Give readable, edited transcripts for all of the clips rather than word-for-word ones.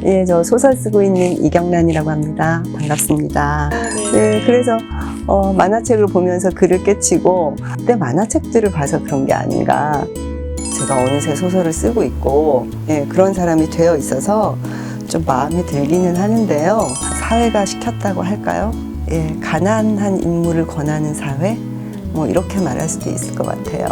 예, 저 소설 쓰고 있는 이경란이라고 합니다. 반갑습니다. 네, 그래서 만화책을 보면서 글을 깨치고 그때 만화책들을 봐서 그런 게 아닌가. 제가 어느새 소설을 쓰고 있고 그런 사람이 되어 있어서 좀 마음에 들기는 하는데요. 사회가 시켰다고 할까요? 가난한 인물을 권하는 사회? 뭐 이렇게 말할 수도 있을 것 같아요.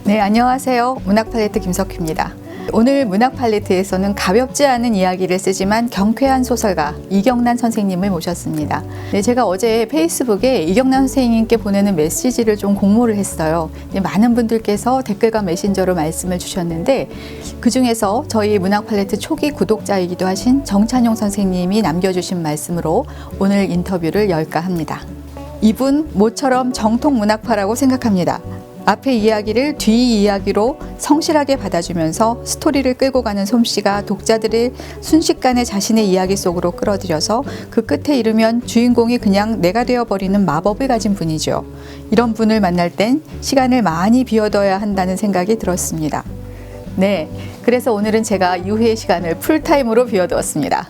네, 안녕하세요. 문학팔레트 김석희입니다. 오늘 문학팔레트에서는 가볍지 않은 이야기를 쓰지만 경쾌한 소설가 이경란 선생님을 모셨습니다. 네, 제가 어제 페이스북에 이경란 선생님께 보내는 메시지를 좀 공모를 했어요. 많은 분들께서 댓글과 메신저로 말씀을 주셨는데 그중에서 저희 문학팔레트 초기 구독자이기도 하신 정찬용 선생님이 남겨주신 말씀으로 오늘 인터뷰를 열까 합니다. 이분 모처럼 정통 문학파라고 생각합니다. 앞의 이야기를 뒤 이야기로 성실하게 받아주면서 스토리를 끌고 가는 솜씨가 독자들을 순식간에 자신의 이야기 속으로 끌어들여서 그 끝에 이르면 주인공이 그냥 내가 되어버리는 마법을 가진 분이죠. 이런 분을 만날 땐 시간을 많이 비워둬야 한다는 생각이 들었습니다. 네, 그래서 오늘은 제가 이후의 시간을 풀타임으로 비워두었습니다.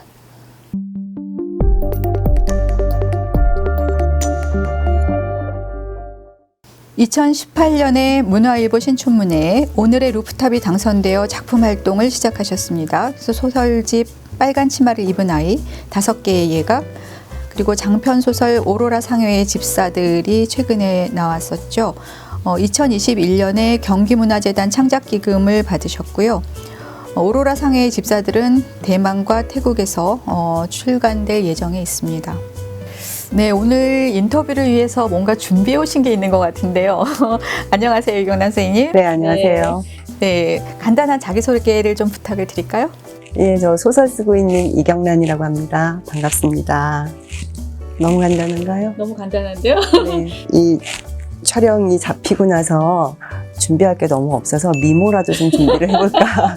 2018년에 문화일보 신춘문예에 오늘의 루프탑이 당선되어 작품 활동을 시작하셨습니다. 그래서 소설집 빨간 치마를 입은 아이, 5개의 예각, 그리고 장편소설 오로라 상여의 집사들이 최근에 나왔었죠. 2021년에 경기문화재단 창작기금을 받으셨고요. 오로라 상여의 집사들은 대만과 태국에서 출간될 예정에 있습니다. 네, 오늘 인터뷰를 위해서 뭔가 준비해 오신 게 있는 것 같은데요. 안녕하세요, 이경란 선생님. 네, 안녕하세요. 네, 간단한 자기소개를 좀 부탁을 드릴까요? 예, 저 소설 쓰고 있는 이경란이라고 합니다. 반갑습니다. 너무 간단한가요? 너무 간단한데요? 네, 이 촬영이 잡히고 나서 준비할 게 너무 없어서 미모라도 좀 준비를 해볼까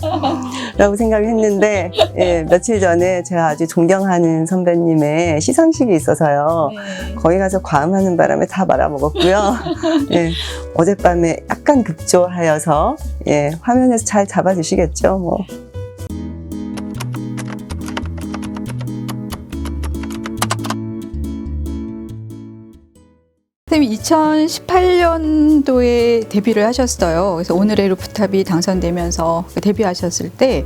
라고 생각을 했는데 며칠 전에 제가 아주 존경하는 선배님의 시상식이 있어서요. 거기 가서 과음하는 바람에 다 말아먹었고요. 어젯밤에 약간 급조하여서 화면에서 잘 잡아주시겠죠 뭐. 선생님 2018년도에 데뷔를 하셨어요. 그래서 오늘의 루프탑이 당선되면서 데뷔하셨을 때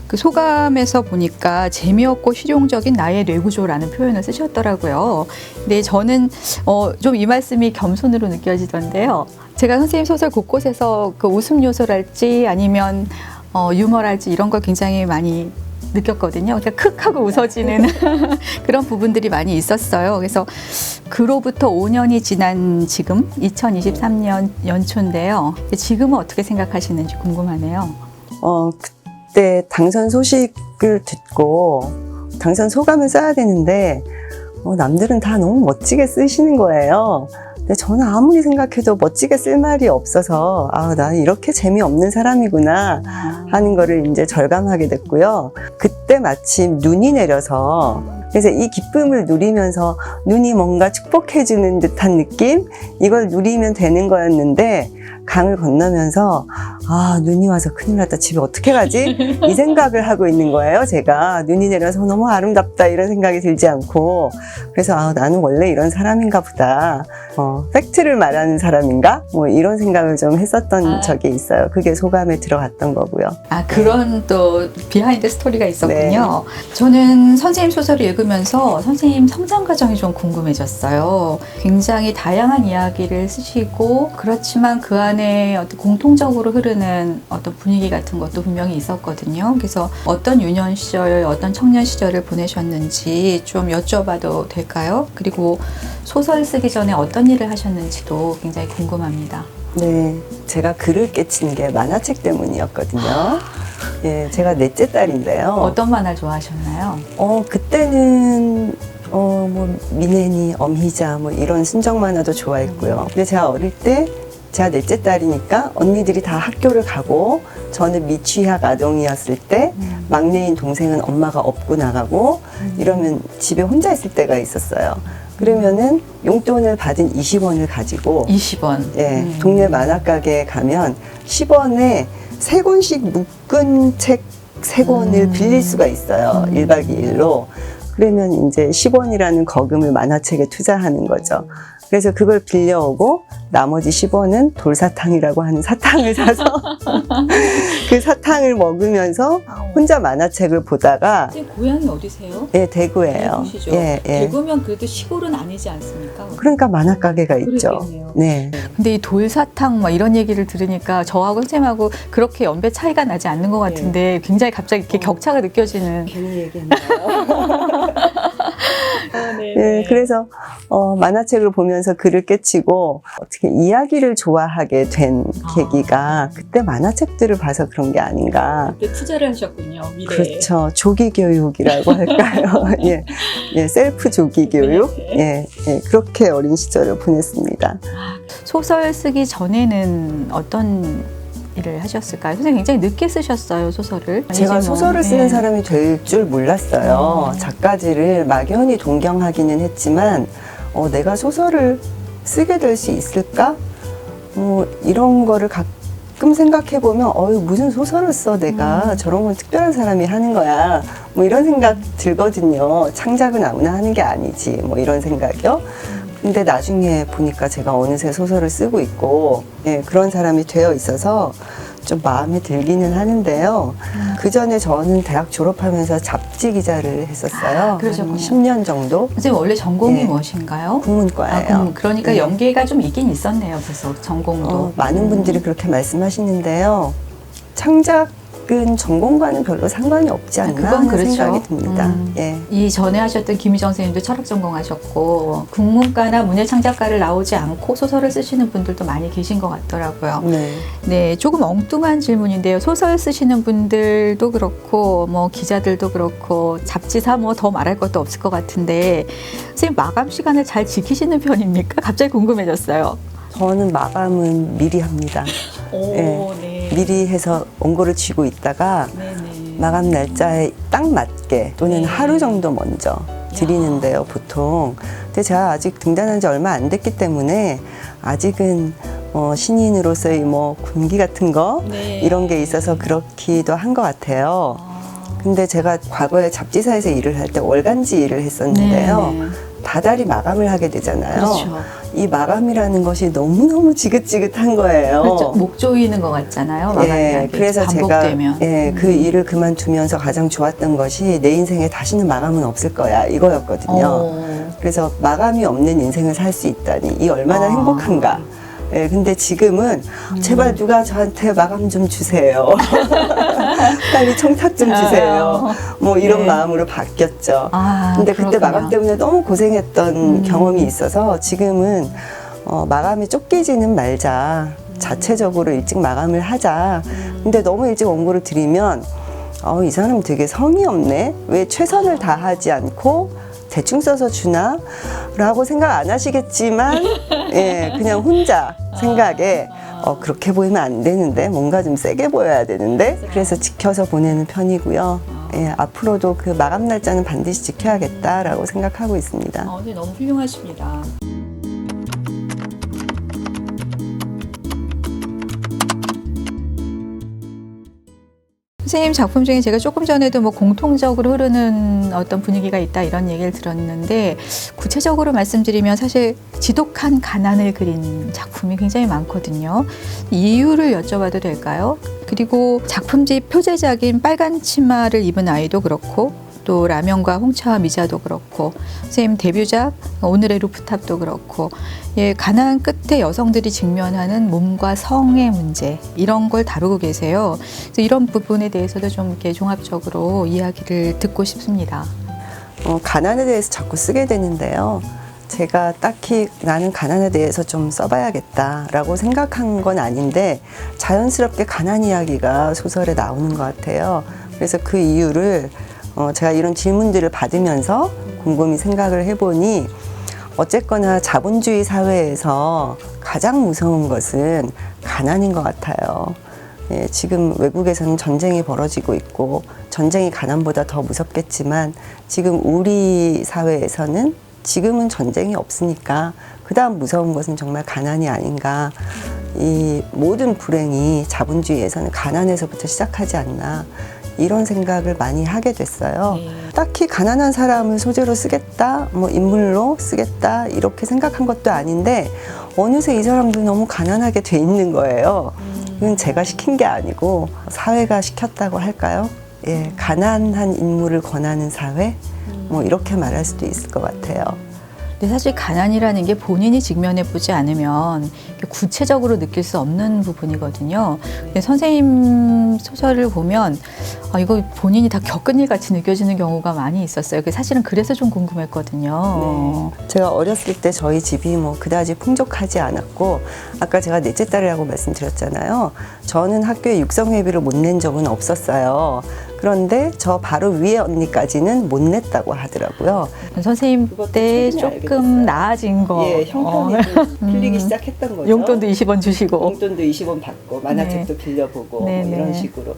그 소감에서 보니까 재미없고 실용적인 나의 뇌구조라는 표현을 쓰셨더라고요. 근데 저는 좀 이 말씀이 겸손으로 느껴지던데요. 제가 선생님 소설 곳곳에서 그 웃음 요소랄지 아니면 유머랄지 이런 걸 굉장히 많이 느꼈거든요. 그러니까 크 하고 웃어지는 그런 부분들이 많이 있었어요. 그래서 그로부터 5년이 지난 지금 2023년 연초인데요. 지금은 어떻게 생각하시는지 궁금하네요. 그때 당선 소식을 듣고 당선 소감을 써야 되는데 남들은 다 너무 멋지게 쓰시는 거예요. 근데 저는 아무리 생각해도 멋지게 쓸 말이 없어서 나는 이렇게 재미없는 사람이구나 하는 거를 이제 절감하게 됐고요. 그때 마침 눈이 내려서 그래서 이 기쁨을 누리면서 눈이 뭔가 축복해주는 듯한 느낌? 이걸 누리면 되는 거였는데 강을 건너면서 눈이 와서 큰일 났다, 집에 어떻게 가지? 이 생각을 하고 있는 거예요. 제가 눈이 내려서 너무 아름답다 이런 생각이 들지 않고 그래서 나는 원래 이런 사람인가 보다, 팩트를 말하는 사람인가? 뭐 이런 생각을 좀 했었던 적이 있어요. 그게 소감에 들어갔던 거고요. 그런 또 비하인드 스토리가 있었군요. 네. 저는 선생님 소설을 읽으면서 선생님 성장 과정이 좀 궁금해졌어요. 굉장히 다양한 이야기를 쓰시고 그렇지만 그 안에 어떤 공통적으로 흐르는 어떤 분위기 같은 것도 분명히 있었거든요. 그래서 어떤 유년 시절, 어떤 청년 시절을 보내셨는지 좀 여쭤봐도 될까요? 그리고 소설 쓰기 전에 어떤 일을 하셨는지도 굉장히 궁금합니다. 네, 제가 글을 깨친 게 만화책 때문이었거든요. 제가 넷째 딸인데요. 어떤 만화 좋아하셨나요? 그때는 뭐 미네니, 엄희자 뭐 이런 순정 만화도 좋아했고요. 근데 제가 어릴 때 제가 넷째 딸이니까 언니들이 다 학교를 가고 저는 미취학 아동이었을 때 막내인 동생은 엄마가 업고 나가고 이러면 집에 혼자 있을 때가 있었어요. 그러면은 용돈을 받은 20원을 가지고 20원. 동네 만화가게에 가면 10원에 3권씩 묶은 책 3권을 빌릴 수가 있어요. 1박 2일로. 그러면 이제 10원이라는 거금을 만화책에 투자하는 거죠. 그래서 그걸 빌려오고 나머지 10원은 돌사탕이라고 하는 사탕을 사서 그 사탕을 먹으면서 혼자 만화책을 보다가. 선생님 고향이 어디세요? 예, 대구예요. 대구시죠? 예, 예. 대구면 그래도 시골은 아니지 않습니까? 그러니까 만화 가게가 있죠. 그러겠네요. 네. 근데 이 돌사탕 뭐 이런 얘기를 들으니까 저하고 선생님하고 그렇게 연배 차이가 나지 않는 것 같은데 굉장히 갑자기 이렇게 격차가 느껴지는. 괜히 얘기했나요? 네. 예, 그래서 만화책을 보면서 글을 깨치고 어떻게 이야기를 좋아하게 된 계기가 그때 만화책들을 봐서 그런 게 아닌가. 그때 투자를 하셨군요. 미래에. 그렇죠. 조기 교육이라고 할까요? 예, 예, 셀프 조기 교육. 네. 예, 예, 그렇게 어린 시절을 보냈습니다. 소설 쓰기 전에는 어떤 일을 하셨을까요? 선생님 굉장히 늦게 쓰셨어요, 소설을. 제가 아니지 뭐. 소설을 쓰는 네. 사람이 될 줄 몰랐어요. 작가지를 막연히 동경하기는 했지만 내가 소설을 쓰게 될 수 있을까? 이런 거를 가끔 생각해보면 무슨 소설을 써 내가. 저런 건 특별한 사람이 하는 거야. 뭐 이런 생각 들거든요. 창작은 아무나 하는 게 아니지. 뭐 이런 생각이요. 근데 나중에 보니까 제가 어느새 소설을 쓰고 있고, 예, 그런 사람이 되어 있어서 좀 마음에 들기는 하는데요. 그 전에 저는 대학 졸업하면서 잡지 기자를 했었어요. 그러셨군요. 한 10년 정도. 선생님 원래 전공이 네. 무엇인가요? 국문과예요. 그러니까 네. 연계가 좀 있긴 있었네요. 그래서 전공도. 많은 분들이 그렇게 말씀하시는데요. 창작은 전공과는 별로 상관이 없지 않나 그건 하는 그렇죠. 생각이 듭니다. 예. 이 전에 하셨던 김희정 선생님도 철학 전공하셨고 국문과나 문예창작과를 나오지 않고 소설을 쓰시는 분들도 많이 계신 것 같더라고요. 네. 네, 조금 엉뚱한 질문인데요. 소설 쓰시는 분들도 그렇고 뭐 기자들도 그렇고 잡지사 뭐 더 말할 것도 없을 것 같은데 선생님 마감 시간을 잘 지키시는 편입니까? 갑자기 궁금해졌어요. 저는 마감은 미리 합니다. 오, 네. 네. 미리 해서 원고를 쥐고 있다가 네네. 마감 날짜에 딱 맞게 또는 네. 하루 정도 먼저 드리는데요, 보통. 근데 제가 아직 등단한 지 얼마 안 됐기 때문에 아직은 신인으로서의 뭐 군기 같은 거 네. 이런 게 있어서 그렇기도 한 것 같아요. 근데 제가 과거에 잡지사에서 일을 할 때 월간지 일을 했었는데요. 네. 다달이 마감을 하게 되잖아요. 그렇죠. 이 마감이라는 것이 너무너무 지긋지긋한 거예요. 그렇죠. 목 조이는 것 같잖아요. 마감이 예, 그래서 반복되면. 제가 그 일을 그만두면서 가장 좋았던 것이 내 인생에 다시는 마감은 없을 거야 이거였거든요. 그래서 마감이 없는 인생을 살 수 있다니 이 얼마나 행복한가. 예, 근데 지금은 제발 누가 저한테 마감 좀 주세요. 빨리 청탁 좀 주세요. 뭐 이런 네. 마음으로 바뀌었죠. 아, 근데 그때 그렇군요. 마감 때문에 너무 고생했던 경험이 있어서 지금은 마감에 쫓기지는 말자. 자체적으로 일찍 마감을 하자. 근데 너무 일찍 원고를 드리면 이 사람 되게 성의 없네. 왜 최선을 다하지 않고 대충 써서 주나? 라고 생각 안 하시겠지만 예, 그냥 혼자 생각에 그렇게 보이면 안 되는데 뭔가 좀 세게 보여야 되는데 그래서 지켜서 보내는 편이고요. 예, 앞으로도 그 마감 날짜는 반드시 지켜야겠다라고 생각하고 있습니다. 네, 너무 훌륭하십니다. 선생님 작품 중에 제가 조금 전에도 뭐 공통적으로 흐르는 어떤 분위기가 있다 이런 얘기를 들었는데 구체적으로 말씀드리면 사실 지독한 가난을 그린 작품이 굉장히 많거든요. 이유를 여쭤봐도 될까요? 그리고 작품집 표제작인 빨간 치마를 입은 아이도 그렇고 또 라면과 홍차와 미자도 그렇고 선생님 데뷔작 오늘의 루프탑도 그렇고 예, 가난 끝에 여성들이 직면하는 몸과 성의 문제 이런 걸 다루고 계세요. 그래서 이런 부분에 대해서도 좀 이렇게 종합적으로 이야기를 듣고 싶습니다. 가난에 대해서 자꾸 쓰게 되는데요. 제가 딱히 나는 가난에 대해서 좀 써봐야겠다라고 생각한 건 아닌데 자연스럽게 가난 이야기가 소설에 나오는 것 같아요. 그래서 그 이유를 제가 이런 질문들을 받으면서 곰곰이 생각을 해보니 어쨌거나 자본주의 사회에서 가장 무서운 것은 가난인 것 같아요. 예, 지금 외국에서는 전쟁이 벌어지고 있고 전쟁이 가난보다 더 무섭겠지만 지금 우리 사회에서는 지금은 전쟁이 없으니까 그 다음 무서운 것은 정말 가난이 아닌가 이 모든 불행이 자본주의에서는 가난에서부터 시작하지 않나 이런 생각을 많이 하게 됐어요. 네. 딱히 가난한 사람을 소재로 쓰겠다, 뭐 인물로 쓰겠다 이렇게 생각한 것도 아닌데 어느새 이 사람도 너무 가난하게 돼 있는 거예요. 이건 제가 시킨 게 아니고 사회가 시켰다고 할까요? 예, 가난한 인물을 권하는 사회? 뭐 이렇게 말할 수도 있을 것 같아요. 근데 사실 가난이라는 게 본인이 직면해 보지 않으면 구체적으로 느낄 수 없는 부분이거든요. 근데 선생님 소설을 보면 이거 본인이 다 겪은 일 같이 느껴지는 경우가 많이 있었어요. 사실은 그래서 좀 궁금했거든요. 제가 어렸을 때 저희 집이 뭐 그다지 풍족하지 않았고 아까 제가 넷째 딸이라고 말씀드렸잖아요. 저는 학교에 육성회비를 못 낸 적은 없었어요. 그런데 저 바로 위에 언니까지는 못 냈다고 하더라고요. 선생님 그것도 때 최근에 조금 알게 됐어요. 나아진 거. 예, 형편이 좀 풀리기 시작했던 거죠. 용돈도 20원 주시고. 용돈도 20원 받고 만화책도 빌려보고 네, 뭐 이런 네. 식으로.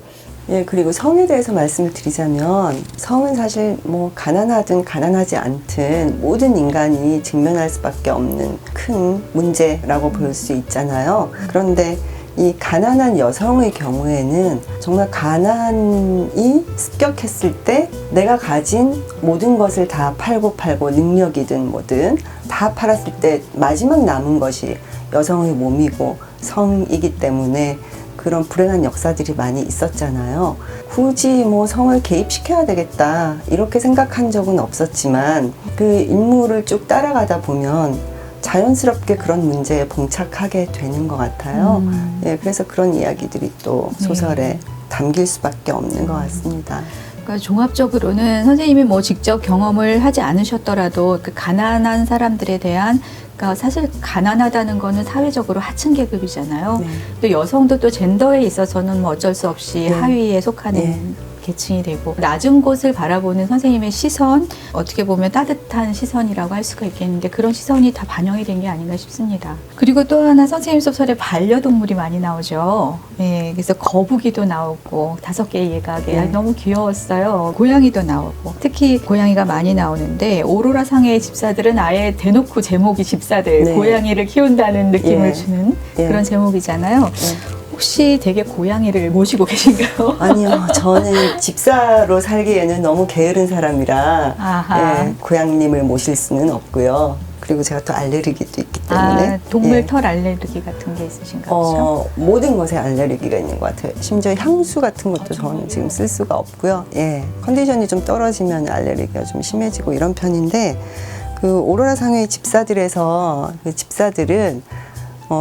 예, 그리고 성에 대해서 말씀을 드리자면 성은 사실 뭐 가난하든 가난하지 않든 모든 인간이 직면할 수밖에 없는 큰 문제라고 볼 수 있잖아요. 그런데 이 가난한 여성의 경우에는 정말 가난이 습격했을 때 내가 가진 모든 것을 다 팔고 능력이든 뭐든 다 팔았을 때 마지막 남은 것이 여성의 몸이고 성이기 때문에 그런 불행한 역사들이 많이 있었잖아요. 굳이 뭐 성을 개입시켜야 되겠다 이렇게 생각한 적은 없었지만 그 인물을 쭉 따라가다 보면 자연스럽게 그런 문제에 봉착하게 되는 것 같아요. 예, 그래서 그런 이야기들이 또 소설에 담길 수밖에 없는 것 같습니다. 그러니까 종합적으로는 선생님이 뭐 직접 경험을 하지 않으셨더라도 그 가난한 사람들에 대한 그러니까 사실 가난하다는 거는 사회적으로 하층 계급이잖아요. 네. 또 여성도 또 젠더에 있어서는 뭐 어쩔 수 없이 네. 하위에 속하는 네. 계층이 되고 낮은 곳을 바라보는 선생님의 시선 어떻게 보면 따뜻한 시선이라고 할 수가 있겠는데 그런 시선이 다 반영이 된 게 아닌가 싶습니다. 그리고 또 하나 선생님 소설에 반려동물이 많이 나오죠. 네, 그래서 거북이도 나오고 5개의 예각에 네. 너무 귀여웠어요. 고양이도 나오고 특히 고양이가 많이 나오는데 오로라 상해의 집사들은 아예 대놓고 제목이 집사들 네. 고양이를 키운다는 느낌을 예. 주는 예. 그런 제목이잖아요. 혹시 되게 고양이를 모시고 계신가요? 아니요, 저는 집사로 살기에는 너무 게으른 사람이라 아하. 예, 고양이님을 모실 수는 없고요. 그리고 제가 또 알레르기도 있기 때문에 동물 예. 털 알레르기 같은 게 있으신가 보죠? 모든 것에 알레르기가 있는 것 같아요. 심지어 향수 같은 것도 저는 지금 쓸 수가 없고요. 예, 컨디션이 좀 떨어지면 알레르기가 좀 심해지고 이런 편인데 그 오로라 상해의 집사들에서 그 집사들은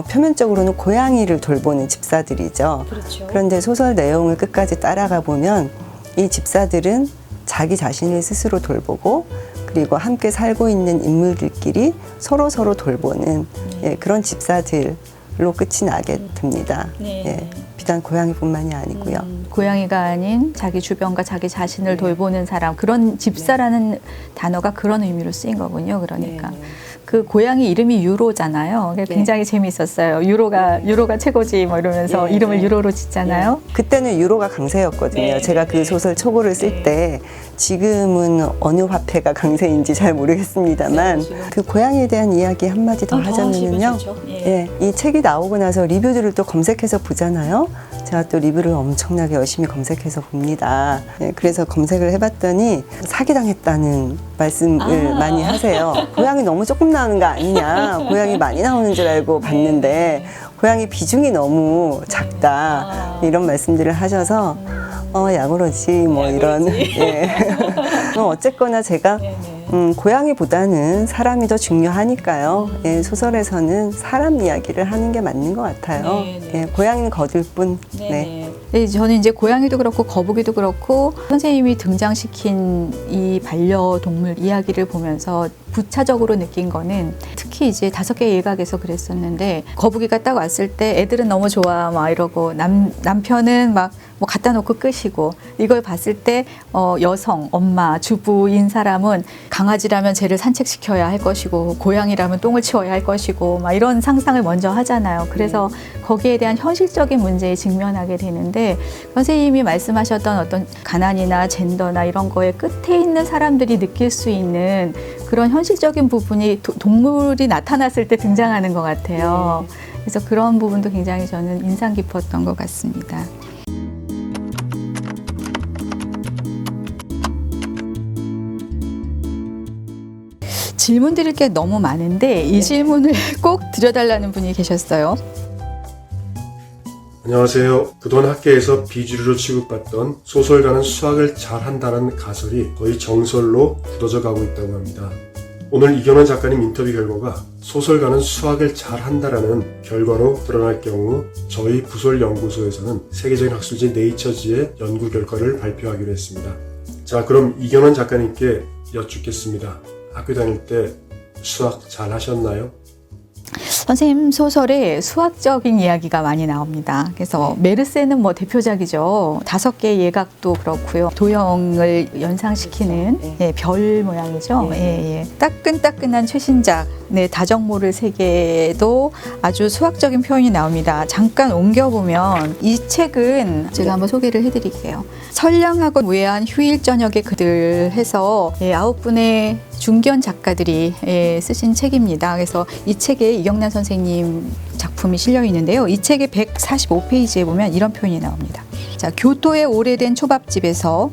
표면적으로는 고양이를 돌보는 집사들이죠. 그렇죠. 그런데 소설 내용을 끝까지 따라가 보면 이 집사들은 자기 자신을 스스로 돌보고 그리고 함께 살고 있는 인물들끼리 서로 돌보는 예, 그런 집사들로 끝이 나게 됩니다. 네. 예, 비단 고양이뿐만이 아니고요. 고양이가 아닌 자기 주변과 자기 자신을 돌보는 사람 그런 집사라는 단어가 그런 의미로 쓰인 거군요. 그러니까 네. 그 고양이 이름이 유로잖아요. 네. 굉장히 재미있었어요. 유로가 최고지 뭐 이러면서 예, 이름을 예. 유로로 짓잖아요. 그때는 유로가 강세였거든요. 네, 제가 네, 그 네. 소설 초고를 쓸 때 지금은 어느 화폐가 강세인지 잘 모르겠습니다만 네, 그 고양이에 대한 이야기 한마디 더 하자면요. 예, 이 책이 나오고 나서 리뷰들을 또 검색해서 보잖아요. 제가 또 리뷰를 엄청나게 열심히 검색해서 봅니다. 예, 그래서 검색을 해봤더니 사기당했다는 말씀을 많이 하세요. 고양이 너무 조금 나오는 거 아니냐. 고양이 많이 나오는 줄 알고 봤는데 고양이 비중이 너무 작다. 이런 말씀들을 하셔서 야구로지 뭐 이런. 예. 어쨌거나 제가 고양이보다는 사람이 더 중요하니까요. 예, 소설에서는 사람 이야기를 하는 게 맞는 것 같아요. 네, 네. 예, 고양이는 거들 뿐. 네. 네, 저는 이제 고양이도 그렇고 거북이도 그렇고 선생님이 등장시킨 이 반려동물 이야기를 보면서 부차적으로 느낀 거는 특히 이제 5개의 일각에서 그랬었는데 거북이가 딱 왔을 때 애들은 너무 좋아 막 이러고 남편은 막 뭐 갖다 놓고 끄시고 이걸 봤을 때 여성, 엄마, 주부인 사람은 강아지라면 쟤를 산책시켜야 할 것이고 고양이라면 똥을 치워야 할 것이고 막 이런 상상을 먼저 하잖아요. 그래서 거기에 대한 현실적인 문제에 직면하게 되는데 선생님이 말씀하셨던 어떤 가난이나 젠더나 이런 거에 끝에 있는 사람들이 느낄 수 있는 그런 현실적인 부분이 동물이 나타났을 때 등장하는 것 같아요. 그래서 그런 부분도 굉장히 저는 인상 깊었던 것 같습니다. 질문 드릴 게 너무 많은데 이 질문을 꼭 드려달라는 분이 계셨어요. 안녕하세요. 그동안 학계에서 비주류로 취급받던 소설가는 수학을 잘한다는 가설이 거의 정설로 굳어져 가고 있다고 합니다. 오늘 이경란 작가님 인터뷰 결과가 소설가는 수학을 잘한다라는 결과로 드러날 경우 저희 부설연구소에서는 세계적인 학술지 네이처지의 연구 결과를 발표하기로 했습니다. 자, 그럼 이경란 작가님께 여쭙겠습니다. 학교 다닐 때 수학 잘 하셨나요? 선생님 소설에 수학적인 이야기가 많이 나옵니다. 그래서 메르세는 뭐 대표작이죠. 5개의 예각도 그렇고요. 도형을 연상시키는 예, 별 모양이죠. 예, 예. 따끈따끈한 최신작 다정모를 세계도 아주 수학적인 표현이 나옵니다. 잠깐 옮겨보면 이 책은 제가 한번 소개를 해드릴게요. 선량하고 무해한 휴일 저녁의 그들 해서 9분의 중견 작가들이 쓰신 책입니다. 그래서 이 책에 이경란 선생님 작품이 실려 있는데요. 이 책의 145페이지에 보면 이런 표현이 나옵니다. 자, 교토의 오래된 초밥집에서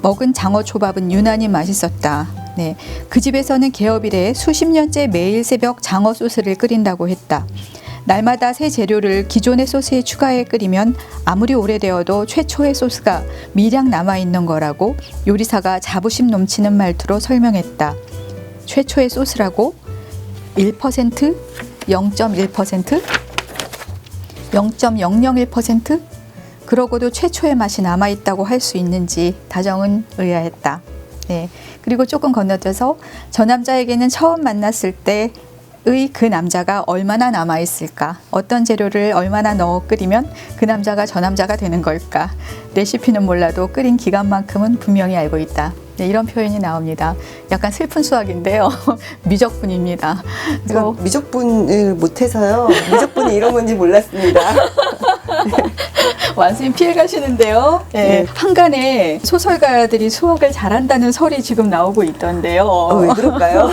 먹은 장어 초밥은 유난히 맛있었다. 네, 그 집에서는 개업 이래 수십 년째 매일 새벽 장어 소스를 끓인다고 했다. 날마다 새 재료를 기존의 소스에 추가해 끓이면 아무리 오래되어도 최초의 소스가 미량 남아있는 거라고 요리사가 자부심 넘치는 말투로 설명했다. 최초의 소스라고 1%, 0.1%, 0.001%? 그러고도 최초의 맛이 남아있다고 할 수 있는지 다정은 의아했다. 네. 그리고 조금 건너뛰어서 저 남자에게는 처음 만났을 때의 그 남자가 얼마나 남아있을까? 어떤 재료를 얼마나 넣어 끓이면 그 남자가 저 남자가 되는 걸까? 레시피는 몰라도 끓인 기간만큼은 분명히 알고 있다. 네, 이런 표현이 나옵니다. 약간 슬픈 수학인데요. 미적분입니다. 제가 미적분을 못해서요. 미적분이 이런 건지 몰랐습니다. 완전히 피해 가시는데요. 네. 한간에 소설가들이 수학을 잘한다는 설이 지금 나오고 있던데요. 왜 그럴까요?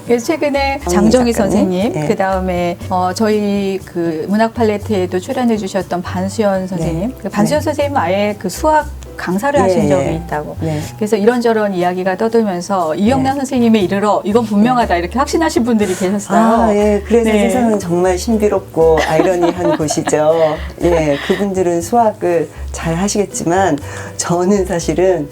그래서 최근에 장정희 작가님? 선생님, 네. 그 다음에 저희 그 문학 팔레트에도 출연해 주셨던 반수연 선생님, 그 반수연 선생님은 아예 그 수학 강사를 하신 적이 있다고. 네. 그래서 이런저런 이야기가 떠들면서 이경란 선생님에 이르러 이건 분명하다 이렇게 확신하신 분들이 계셨어요. 아, 예. 그래서 네. 세상은 정말 신비롭고 아이러니한 곳이죠. 예. 그분들은 수학을 잘 하시겠지만 저는 사실은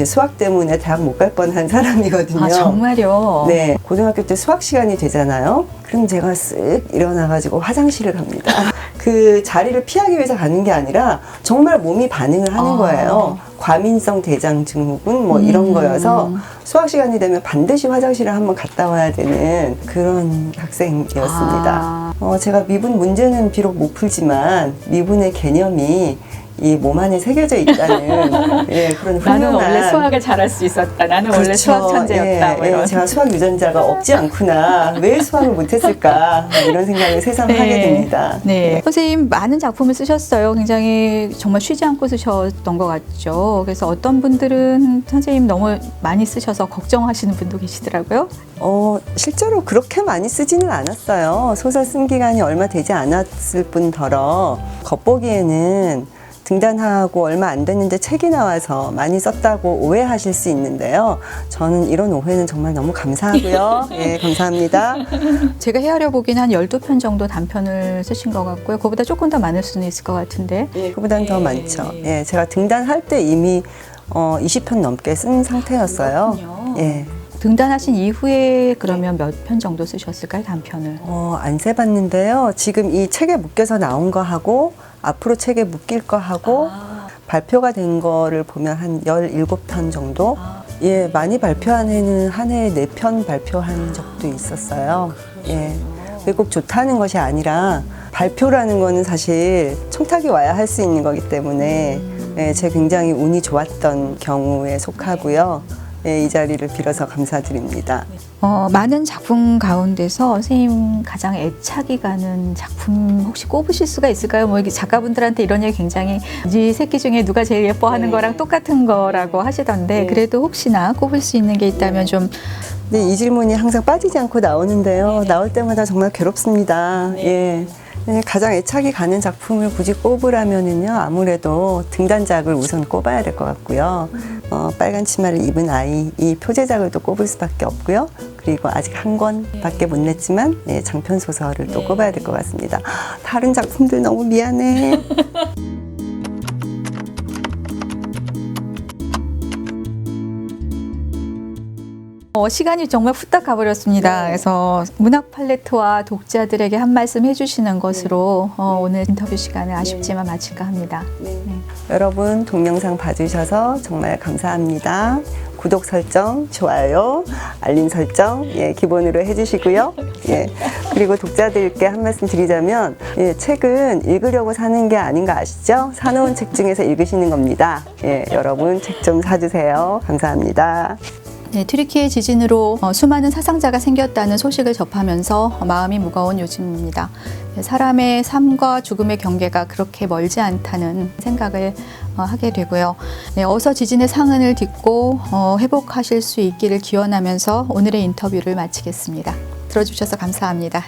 수학 때문에 대학 못 갈 뻔한 사람이거든요. 아, 정말요? 네. 고등학교 때 수학 시간이 되잖아요. 그럼 제가 쓱 일어나가지고 화장실을 갑니다. 그 자리를 피하기 위해서 가는 게 아니라 정말 몸이 반응을 하는 거예요. 과민성 대장 증후군 뭐 이런 거여서 수학 시간이 되면 반드시 화장실을 한번 갔다 와야 되는 그런 학생이었습니다. 제가 미분 문제는 비록 못 풀지만 미분의 개념이 이 몸 안에 새겨져 있다는 그런 훌륭한. 나는 원래 수학을 잘할 수 있었다. 나는 원래 그렇죠. 수학 천재였다. 뭐 이런. 제가 수학 유전자가 없지 않구나. 왜 수학을 못했을까? 이런 생각을 새삼 하게 됩니다. 네. 선생님 많은 작품을 쓰셨어요. 굉장히 정말 쉬지 않고 쓰셨던 것 같죠. 그래서 어떤 분들은 선생님 너무 많이 쓰셔서 걱정하시는 분도 계시더라고요. 실제로 그렇게 많이 쓰지는 않았어요. 소설 쓴 기간이 얼마 되지 않았을 뿐더러 겉보기에는 등단하고 얼마 안 됐는데 책이 나와서 많이 썼다고 오해하실 수 있는데요. 저는 이런 오해는 정말 너무 감사하고요. 예, 감사합니다. 제가 헤아려 보긴 한 12편 정도 단편을 쓰신 것 같고요. 그거보다 조금 더 많을 수는 있을 것 같은데. 예, 그보다는 더 많죠. 예, 제가 등단할 때 이미 20편 넘게 쓴 상태였어요. 그렇군요. 예. 등단하신 이후에 그러면 몇 편 정도 쓰셨을까요? 단편을. 안 세봤는데요. 지금 이 책에 묶여서 나온 거 하고 앞으로 책에 묶일 거 하고 발표가 된 거를 보면 한 17편 정도? 예, 많이 발표한 해는 한 해에 4편 발표한 적도 있었어요. 예. 그게 꼭 좋다는 것이 아니라 발표라는 거는 사실 청탁이 와야 할 수 있는 거기 때문에 예, 제가 굉장히 운이 좋았던 경우에 속하고요. 예, 이 자리를 빌어서 감사드립니다. 많은 작품 가운데서 선생님 가장 애착이 가는 작품 혹시 꼽으실 수가 있을까요? 뭐 이렇게 작가분들한테 이런 얘기 굉장히 이 새끼 중에 누가 제일 예뻐하는 거랑 똑같은 거라고 하시던데 그래도 혹시나 꼽을 수 있는 게 있다면 좀. 네, 이 질문이 항상 빠지지 않고 나오는데요. 나올 때마다 정말 괴롭습니다. 예. 네, 가장 애착이 가는 작품을 굳이 꼽으라면은요, 아무래도 등단작을 우선 꼽아야 될 것 같고요. 빨간 치마를 입은 아이, 이 표제작을 또 꼽을 수밖에 없고요. 그리고 아직 한 권밖에 못 냈지만 네, 장편 소설을 또 네. 꼽아야 될 것 같습니다. 다른 작품들 너무 미안해. 시간이 정말 후딱 가버렸습니다. 네. 그래서 문학 팔레트와 독자들에게 한 말씀 해주시는 것으로 오늘 인터뷰 시간을 아쉽지만 마칠까 합니다. 여러분 동영상 봐주셔서 정말 감사합니다. 구독 설정, 좋아요, 알림 설정 예, 기본으로 해주시고요. 예, 그리고 독자들께 한 말씀 드리자면 예, 책은 읽으려고 사는 게 아닌 거 아시죠? 사놓은 책 중에서 읽으시는 겁니다. 예, 여러분 책 좀 사주세요. 감사합니다. 네, 튀르키예 지진으로 수많은 사상자가 생겼다는 소식을 접하면서 마음이 무거운 요즘입니다. 사람의 삶과 죽음의 경계가 그렇게 멀지 않다는 생각을 하게 되고요. 네, 어서 지진의 상흔을 딛고 회복하실 수 있기를 기원하면서 오늘의 인터뷰를 마치겠습니다. 들어주셔서 감사합니다.